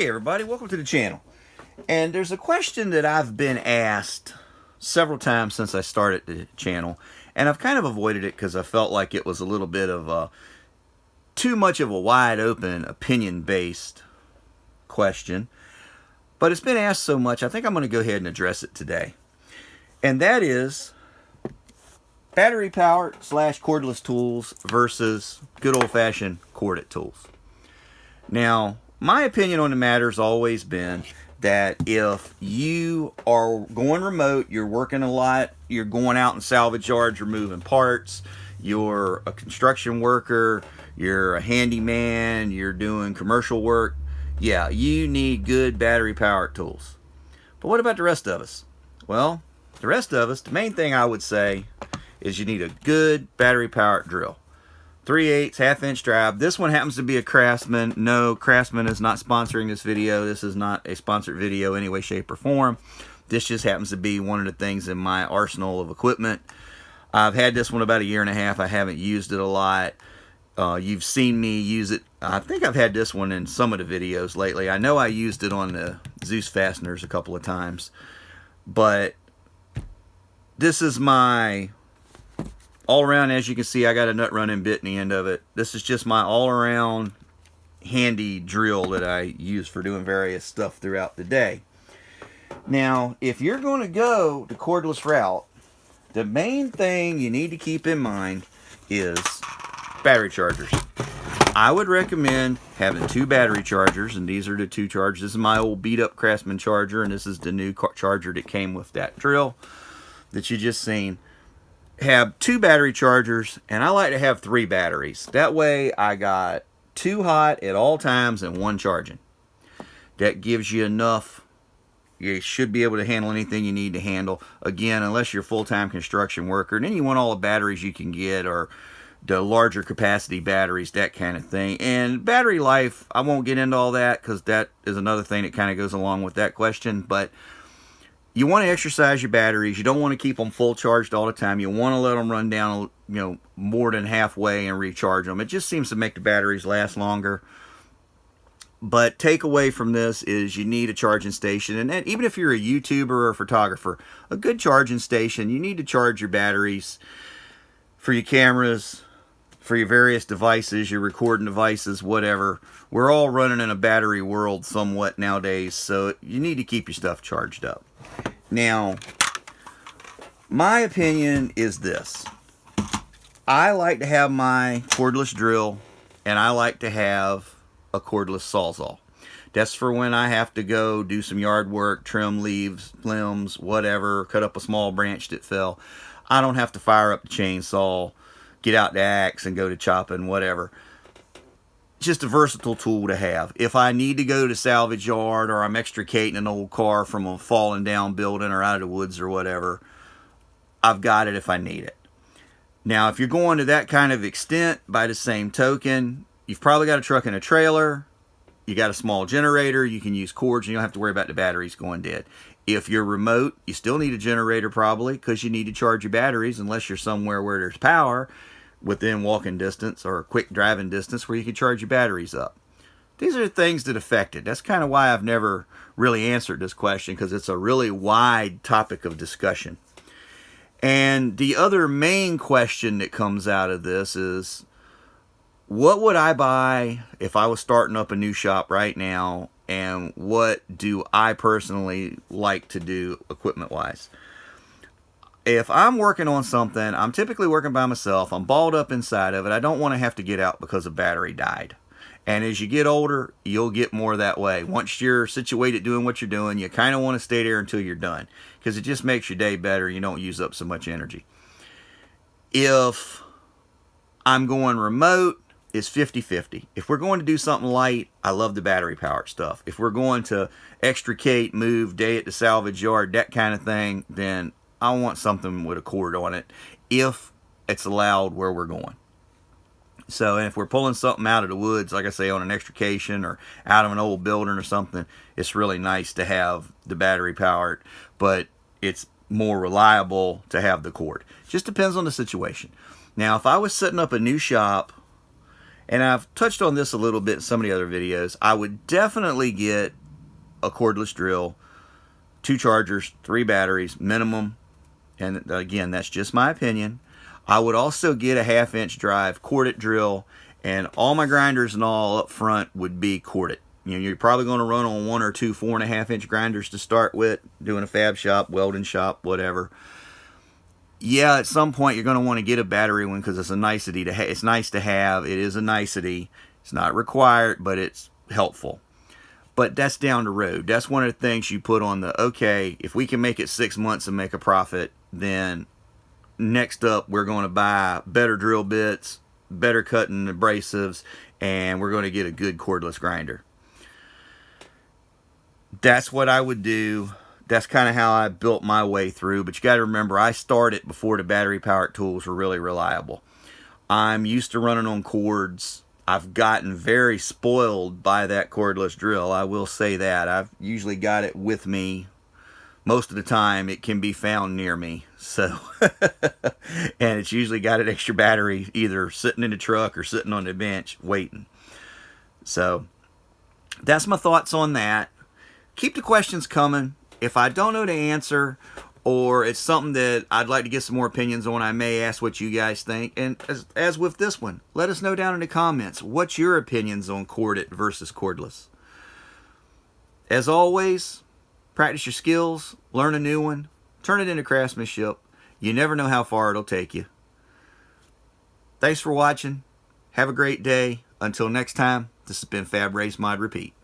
Hey everybody, welcome to the channel. And there's a question that I've been asked several times since I started the channel, and I've kind of avoided it because I felt like it was a little bit of too much of a wide open opinion based question. But it's been asked so much, I think I'm going to go ahead and address it today. And that is battery powered / cordless tools versus good old-fashioned corded tools. Now, my opinion on the matter has always been that if you are going remote, you're working a lot, you're going out in salvage yards, you're moving parts, you're a construction worker, you're a handyman, you're doing commercial work, yeah, you need good battery powered tools. But what about the rest of us? Well, the rest of us, the main thing I would say is you need a good battery powered drill. 3/8 1/2-inch drive. This one happens to be a Craftsman. No, Craftsman is not sponsoring this video. This is not a sponsored video in any way, shape, or form. This just happens to be one of the things in my arsenal of equipment. I've had this one about 1.5 years. I haven't used it a lot. You've seen me use it. I think I've had this one in some of the videos lately. I know I used it on the Zeus fasteners a couple of times. But this is my all around. As you can see, I got a nut running bit in the end of it. This is just my all around handy drill that I use for doing various stuff throughout the day. Now, if you're going to go the cordless route, the main thing you need to keep in mind is battery chargers. I would recommend having 2 battery chargers, and these are the 2 chargers. This is my old beat up Craftsman charger, and this is the new charger that came with that drill that you just seen. Have 2 battery chargers, and I like to have 3 batteries. That way I got 2 hot at all times and 1 charging. That gives you enough. You should be able to handle anything you need to handle. Again, unless you're a full-time construction worker, and then you want all the batteries you can get, or the larger capacity batteries, that kind of thing. And battery life, I won't get into all that because that is another thing that kind of goes along with that question. But you want to exercise your batteries. You don't want to keep them full charged all the time. You want to let them run down, more than halfway and recharge them. It just seems to make the batteries last longer. But takeaway from this is you need a charging station. And then even if you're a YouTuber or a photographer, a good charging station, you need to charge your batteries for your cameras, for your various devices, your recording devices, whatever. We're all running in a battery world somewhat nowadays, so you need to keep your stuff charged up. Now, my opinion is this. I like to have my cordless drill, and I like to have a cordless sawzall. That's for when I have to go do some yard work, trim leaves, limbs, whatever, cut up a small branch that fell. I don't have to fire up the chainsaw, get out the axe, and go to chopping, whatever. Just a versatile tool to have. If I need to go to salvage yard, or I'm extricating an old car from a fallen down building or out of the woods or whatever, I've got it if I need it. Now, if you're going to that kind of extent, by the same token, you've probably got a truck and a trailer, you got a small generator, you can use cords, and you don't have to worry about the batteries going dead. If you're remote, you still need a generator probably, because you need to charge your batteries unless you're somewhere where there's power within walking distance or quick driving distance where you can charge your batteries up. These are the things that affect it. That's kind of why I've never really answered this question, because it's a really wide topic of discussion. And the other main question that comes out of this is, what would I buy if I was starting up a new shop right now, and what do I personally like to do equipment-wise? If I'm working on something, I'm typically working by myself, I'm balled up inside of it, I don't want to have to get out because a battery died. And as you get older, you'll get more that way. Once you're situated doing what you're doing, you kind of want to stay there until you're done, because it just makes your day better. You don't use up so much energy. If I'm going remote, it's 50-50. If we're going to do something light, I love the battery powered stuff. If we're going to extricate, move, day at the salvage yard, that kind of thing, then I want something with a cord on it, if it's allowed where we're going. So, and if we're pulling something out of the woods, like I say, on an extrication or out of an old building or something, it's really nice to have the battery powered, but it's more reliable to have the cord. Just depends on the situation. Now, if I was setting up a new shop And I've touched on this a little bit in some of the other videos. I would definitely get a cordless drill, 2 chargers, 3 batteries minimum, and again, that's just my opinion. I would also get a 1/2-inch drive corded drill, and all my grinders and all up front would be corded. You know, you're probably going to run on 1 or 2 4.5-inch grinders to start with, doing a fab shop, welding shop, whatever. Yeah, at some point you're going to want to get a battery one because it's a nicety to it's nice to have. It is a nicety. It's not required, but it's helpful. But that's down the road. That's one of the things you put on the, okay, if we can make it 6 months and make a profit, then next up we're going to buy better drill bits, better cutting abrasives, and we're going to get a good cordless grinder. That's what I would do. That's kind of how I built my way through. But you got to remember, I started before the battery-powered tools were really reliable. I'm used to running on cords. I've gotten very spoiled by that cordless drill. I will say that. I've usually got it with me. Most of the time, it can be found near me. So, and it's usually got an extra battery either sitting in the truck or sitting on the bench waiting. So, that's my thoughts on that. Keep the questions coming. If I don't know the answer, or it's something that I'd like to get some more opinions on, I may ask what you guys think. And as with this one, let us know down in the comments, what's your opinions on corded versus cordless? As always, practice your skills, learn a new one, turn it into craftsmanship. You never know how far it'll take you. Thanks for watching. Have a great day. Until next time, this has been Fab Race Mod Repeat.